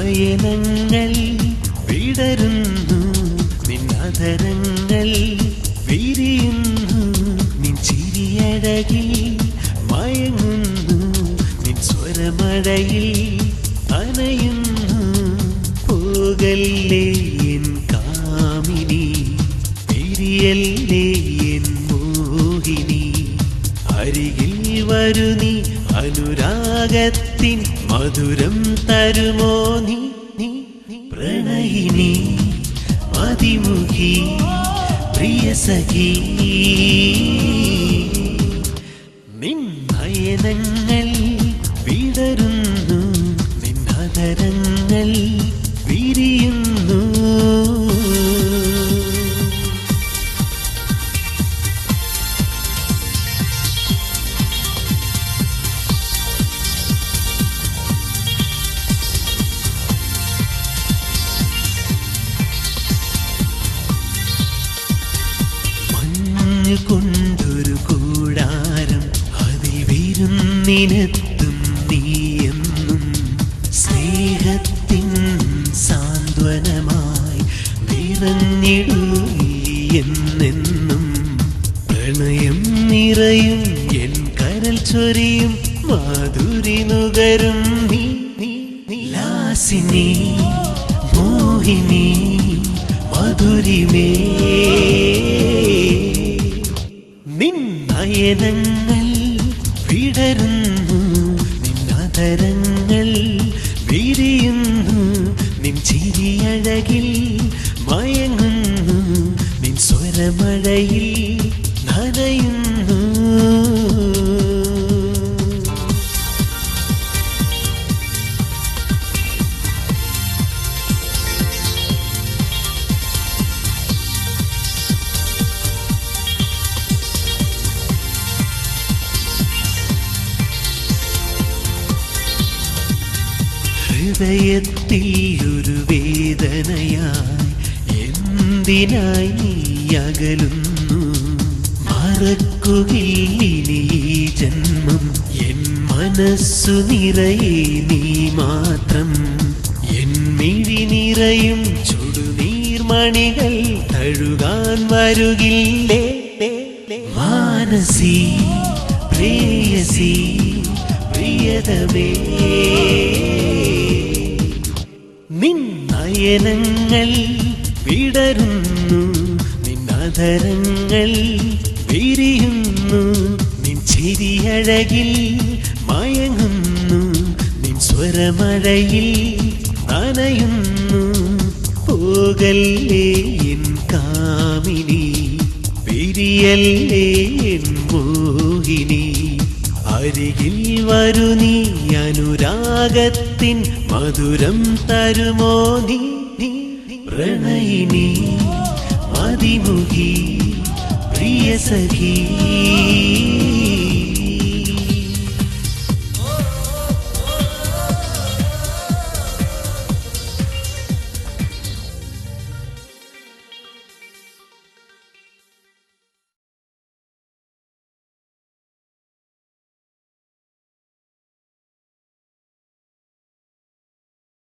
നയനങ്ങൾ വിടരുന്നു, നിന്നധരങ്ങൾ വിരിയുന്നു, നിൻ ചിരിയഴകിൽ മയങ്ങുന്നു, നിൻ സ്വരമഴയിൽ അനയുന്നു. പോകല്ലേ എൻ കാമിനി, തിരിയല്ലേ എൻ മോഹിനി, അരികിൽ വരു നീ, അനുരാഗത്തിൻ മധുരം തരുമോ നീ. പ്രണയിനി മതിമുഖി പ്രിയ സഖി, നിൻ നയനങ്ങൾ വിടരുന്നു, നിന്നധരങ്ങൾ വിരിയുന്നു. കൊണ്ടൊരു കൂടാരം, അതിൽ വിരുന്നിനെത്തും നീയെന്നും, സ്നേഹത്തിൻ സാന്ത്വനമായി നിറഞ്ഞിടൂ എന്നെന്നും. പ്രണയം നിറയും എൻ കരൽ ചൊരിയും മാധുരി നുകരും നീ. ലാസിനി മോഹിനി മധുരിമേ, നിൻ നയനങ്ങൾ വിടരുന്നു, നിന്നധരങ്ങൾ വിരിയുന്നു, നിൻ ചിരിയഴകിൽ മയങ്ങുന്നു, നിൻ സ്വരമഴയിൽ നനയുന്നു. ഹൃദയത്തിൽ ഒരു വേദനയായി എന്തിനായി നീ അകലുന്നു? മറക്കുകയിനി ഈ ജന്മം, എൻ മനസ്സു നിറയെ നീ മാത്രം. എൻ മിഴി നിറയും ചുടുനീർമണികൾ തഴുകാൻ വരുകില്ലേ? മാനസി പ്രേയസി പ്രിയതമേ, നിൻ നയനങ്ങൾ വിടരുന്നു, നിന്നധരങ്ങൾ വിരിയുന്നു, നിൻ ചിരിയഴകിൽ മയങ്ങുന്നു, നിൻ സ്വരമഴയിൽ നനയുന്നു. പോകല്ലേ എൻ കാമിനി, പിരിയല്ലേ എൻ മോഹിനി, അരികിൽ വരു നീ, അനുരാഗത്തിൻ മധുരം തരുമോ നീ. പ്രണയിനി മതിമുഖി പ്രിയ സഖി.